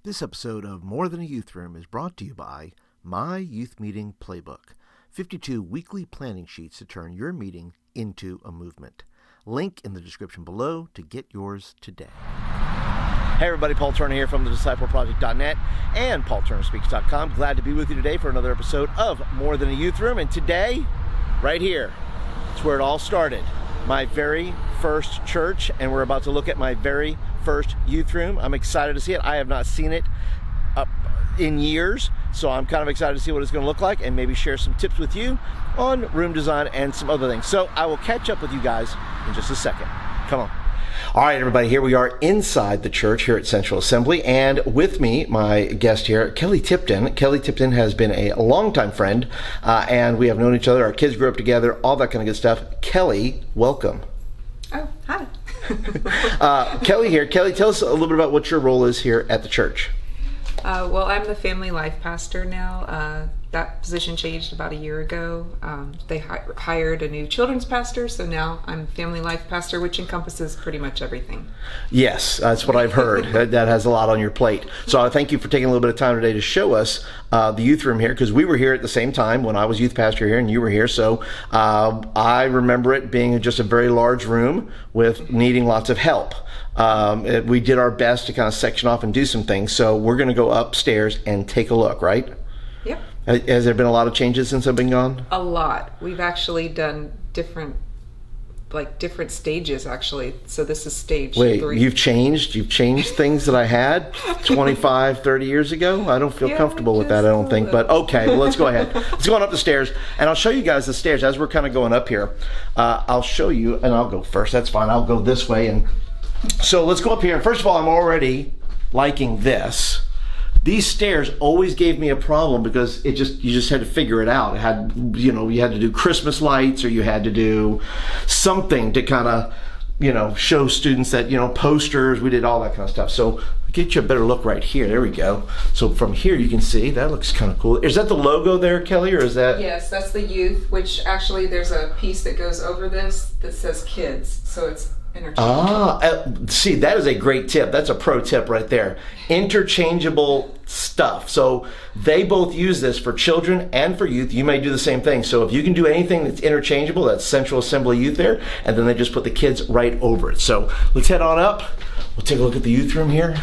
This episode of More Than a Youth Room is brought to you by My Youth Meeting Playbook, 52 weekly planning sheets to turn your meeting into a movement. Link in the description below to get yours today. Hey everybody, Paul Turner here from thediscipleproject.net and paulturnerspeaks.com. Glad to be with you today for another episode of More Than a Youth Room. And today, right here, it's where it all started. My very first church, and we're about to look at my very first youth room. I'm excited to see it. I have not seen it in years, so I'm kind of excited to see what it's going to look like and maybe share some tips with you on room design and some other things. So I will catch up with you guys in just a second. Come on. All right, everybody, here we are inside the church here at Central Assembly, and with me, my guest here, Kelly Tipton. Kelly Tipton has been a longtime friend, and we have known each other. Our kids grew up together, all that kind of good stuff. Kelly, welcome. Oh, hi. Kelly here. Kelly, tell us a little bit about what your role is here at the church. Well, I'm the family life pastor now. That position changed about a year ago. They hired a new children's pastor, so now I'm family life pastor, which encompasses pretty much everything. Yes, that's what I've heard. That has a lot on your plate. So I thank you for taking a little bit of time today to show us the youth room here, because we were here at the same time when I was youth pastor here and you were here. So I remember it being just a very large room with needing lots of help. We did our best to kind of section off and do some things. So we're going to go upstairs and take a look, right? Yep. Has there been a lot of changes since I've been gone? A lot. We've actually done different stages, actually. So this is stage 3. Wait, you've changed things that I had 25, 30 years ago? I don't feel comfortable with that, I don't think. But okay, well, let's go ahead. Let's go on up the stairs, and I'll show you guys the stairs as we're kind of going up here. I'll show you, and I'll go first. That's fine. I'll go this way. And so let's go up here. First of all, I'm already liking this. These stairs always gave me a problem because you just had to figure it out. It had, you had to do Christmas lights, or you had to do something to kind of, show students that, posters, we did all that kind of stuff. So I'll get you a better look right here. There we go. So from here you can see, that looks kind of cool. Is that the logo there, Kelly, or is that? Yes, that's the youth, which actually there's a piece that goes over this that says kids. So it's interchangeable. See, that is a great tip. That's a pro tip right there. Interchangeable stuff. So they both use this for children and for youth. You may do the same thing. So if you can do anything that's interchangeable, that's Central Assembly Youth there, and then they just put the kids right over it. So let's head on up. We'll take a look at the youth room here.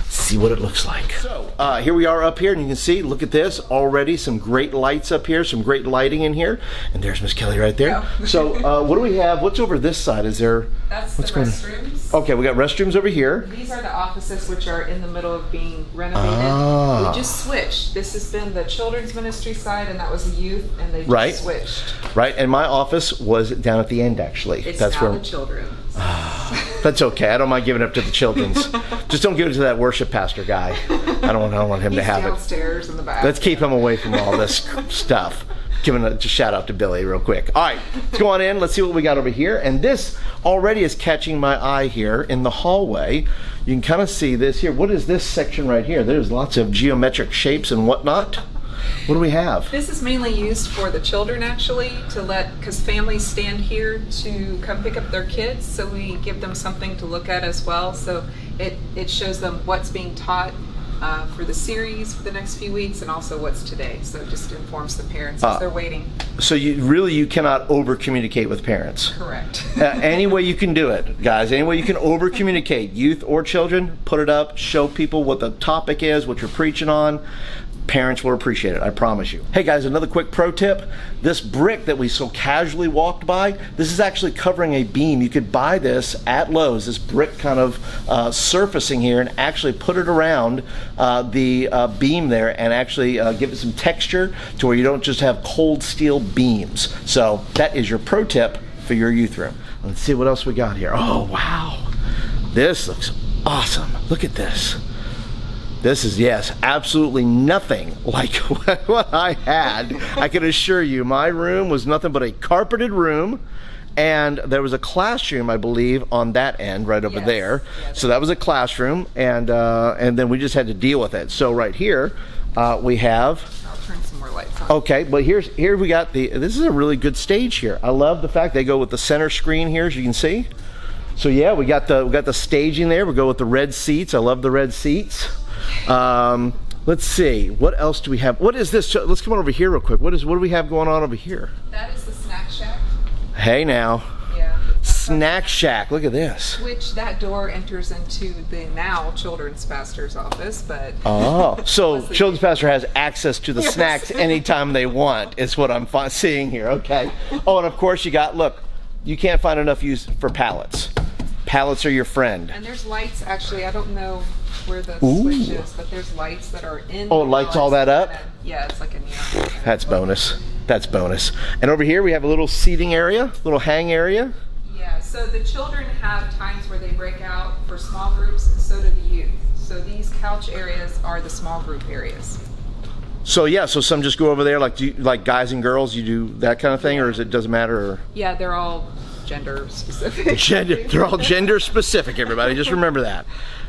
See what it looks like. So here we are up here, and you can see, look at this, already some great lights up here, some great lighting in here, and there's Miss Kelly right there. Oh. So what do we have? What's over this side? Is there? That's the restrooms. Okay, we got restrooms over here. These are the offices, which are in the middle of being renovated. We just switched. This has been the children's ministry side, and that was the youth, and they just switched. Right, and my office was down at the end, actually. That's now the children's. That's okay. I don't mind giving it up to the children's. Just don't give it to that worship pastor guy. I don't want him to have it. He's downstairs in the back. Let's keep him away from all this stuff. Giving a shout out to Billy real quick. All right, let's go on in. Let's see what we got over here. And this already is catching my eye here in the hallway. You can kind of see this here. What is this section right here? There's lots of geometric shapes and whatnot. What do we have? This is mainly used for the children, actually, because families stand here to come pick up their kids, so we give them something to look at as well. So it shows them what's being taught for the series for the next few weeks, and also what's today. So it just informs the parents as they're waiting. So you cannot over communicate with parents. Correct. Any way you can do it, guys. Any way you can over communicate, youth or children, put it up, show people what the topic is, what you're preaching on. Parents will appreciate it, I promise you. Hey guys, another quick pro tip. This brick that we so casually walked by, this is actually covering a beam. You could buy this at Lowe's, this brick kind of surfacing here, and actually put it around the beam there, and actually give it some texture to where you don't just have cold steel beams. So that is your pro tip for your youth room. Let's see what else we got here. Oh wow, this looks awesome. Look at this. This is, yes, absolutely nothing like what I had. I can assure you, my room was nothing but a carpeted room, and there was a classroom, I believe, on that end right over there. So that was a classroom, and then we just had to deal with it. So right here, we have. I'll turn some more lights on. Okay, but here we got this is a really good stage here. I love the fact they go with the center screen here, as you can see. So yeah, we got the staging there. We go with the red seats. I love the red seats. Let's see. What else do we have? What is this? Let's come on over here real quick. What do we have going on over here? That is the snack shack. Hey now. Yeah. Snack shack. Look at this. Which that door enters into the now children's pastor's office, but Oh, so children's pastor has access to the snacks anytime they want. Is what I'm seeing here. Okay. Oh, and of course you got. Look, you can't find enough use for pallets. Pallets are your friend. And there's lights. Actually, I don't know where the switch is, but there's lights that are in. Oh, it lights all that up? Yeah, it's like a neon. That's bonus. That's bonus. And over here we have a little seating area, little hang area. Yeah, so the children have times where they break out for small groups, and so do the youth. So these couch areas are the small group areas. So yeah, so some just go over there, like guys and girls, you do that kind of thing, or doesn't matter? Or? Yeah, they're all gender specific. They're all gender specific, everybody. Just remember that.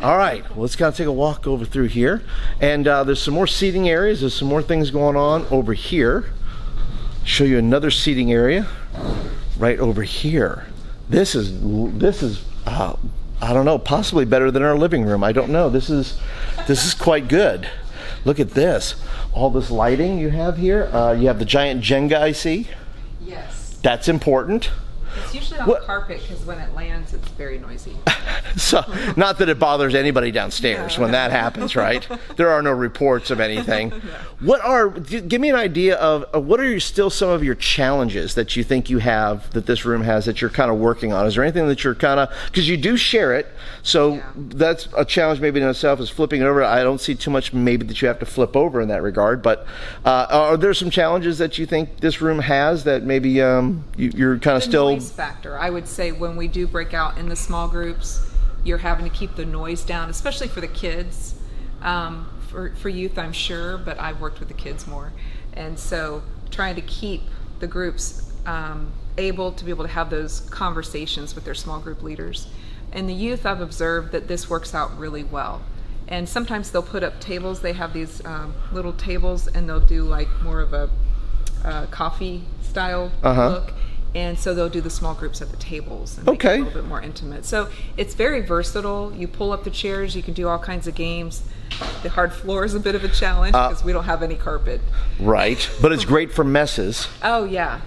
All right, well, let's kind of take a walk over through here. And there's some more seating areas. There's some more things going on over here. Show you another seating area right over here. This is I don't know, possibly better than our living room. I don't know. This is quite good. Look at this. All this lighting you have here. You have the giant Jenga, I see. Yes. That's important. It's usually on carpet because when it lands, it's very noisy. So, not that it bothers anybody downstairs when that happens, right? There are no reports of anything. Give me an idea of what are still some of your challenges that you think you have, that this room has, that you're kind of working on? Is there anything that you're kind of, because you do share it, so that's a challenge maybe in itself, is flipping it over. I don't see too much maybe that you have to flip over in that regard, but are there some challenges that you think this room has that maybe you're kind of still... Noise factor. I would say when we do break out in the small groups, you're having to keep the noise down, especially for the kids. For youth, I'm sure, but I've worked with the kids more. And so trying to keep the groups able to have those conversations with their small group leaders. And the youth, I've observed that this works out really well. And sometimes they'll put up tables. They have these little tables, and they'll do like more of a coffee style look. And so they'll do the small groups at the tables and make it a little bit more intimate. So it's very versatile. You pull up the chairs, you can do all kinds of games. The hard floor is a bit of a challenge because we don't have any carpet. Right, but it's great for messes. Oh, yeah.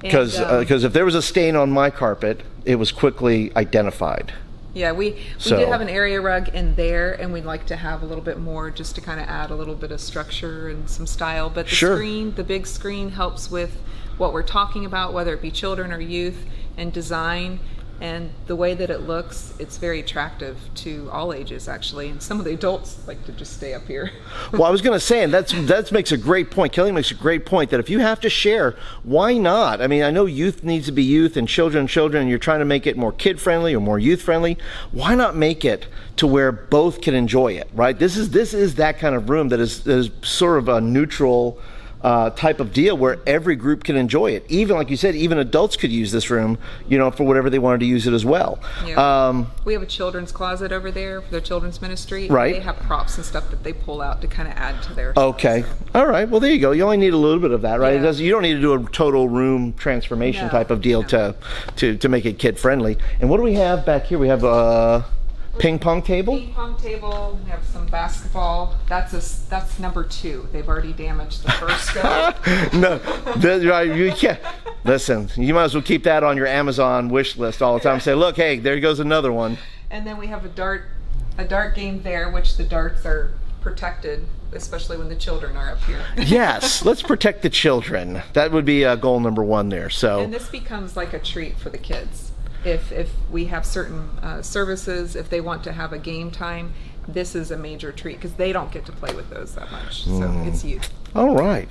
Because if there was a stain on my carpet, it was quickly identified. Yeah, we did have an area rug in there, and we'd like to have a little bit more just to kind of add a little bit of structure and some style. But the big screen helps with what we're talking about, whether it be children or youth, and design, and the way that it looks, it's very attractive to all ages, actually. And some of the adults like to just stay up here. Well, I was going to say, and that makes a great point. Kelly makes a great point that if you have to share, why not? I mean, I know youth needs to be youth and children, and you're trying to make it more kid-friendly or more youth-friendly. Why not make it to where both can enjoy it, right? This is that kind of room that is sort of a neutral type of deal where every group can enjoy it. Even like you said, even adults could use this room, for whatever they wanted to use it as well. Yeah. We have a children's closet over there for the children's ministry. Right. They have props and stuff that they pull out to kind of add to their Okay. stuff, All right. Well, there you go. You only need a little bit of that, right? You don't need to do a total room transformation type of deal to make it kid friendly. And what do we have back here? We have ping pong table. Ping pong table. We have some basketball. That's number 2. They've already damaged the first go. No, you can't. Listen, you might as well keep that on your Amazon wish list all the time. Say, look, hey, there goes another one. And then we have a dart game there, which the darts are protected, especially when the children are up here. Yes, let's protect the children. That would be goal number 1 there. So. And this becomes like a treat for the kids. If we have certain services, if they want to have a game time, this is a major treat because they don't get to play with those that much. So it's youth. All right.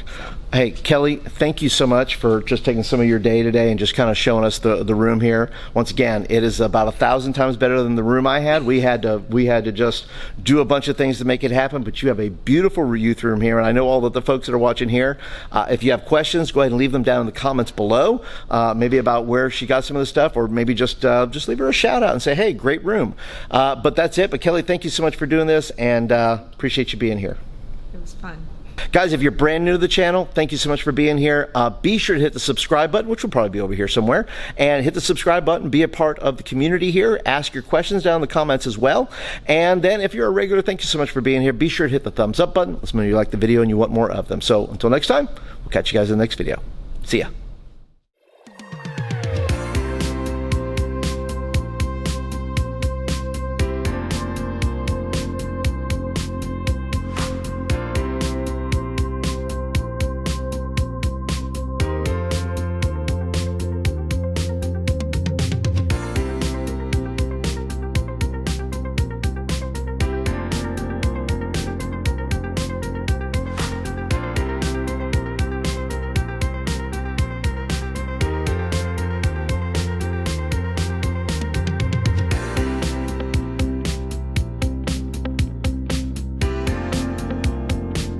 Hey, Kelly, thank you so much for just taking some of your day today and just kind of showing us the room here. Once again, it is about 1,000 times better than the room I had. We had to just do a bunch of things to make it happen, but you have a beautiful youth room here, and I know all of the folks that are watching here, if you have questions, go ahead and leave them down in the comments below, maybe about where she got some of the stuff, or maybe just leave her a shout out and say, hey, great room. But that's it. But Kelly, thank you so much for doing this, and appreciate you being here. It was fun. Guys, if you're brand new to the channel, thank you so much for being here. Be sure to hit the subscribe button, which will probably be over here somewhere, and hit the subscribe button, be a part of the community here. Ask your questions down in the comments as well. And then if you're a regular, thank you so much for being here. Be sure to hit the thumbs up button. Let's know you like the video and you want more of them. So until next time, we'll catch you guys in the next video. See ya.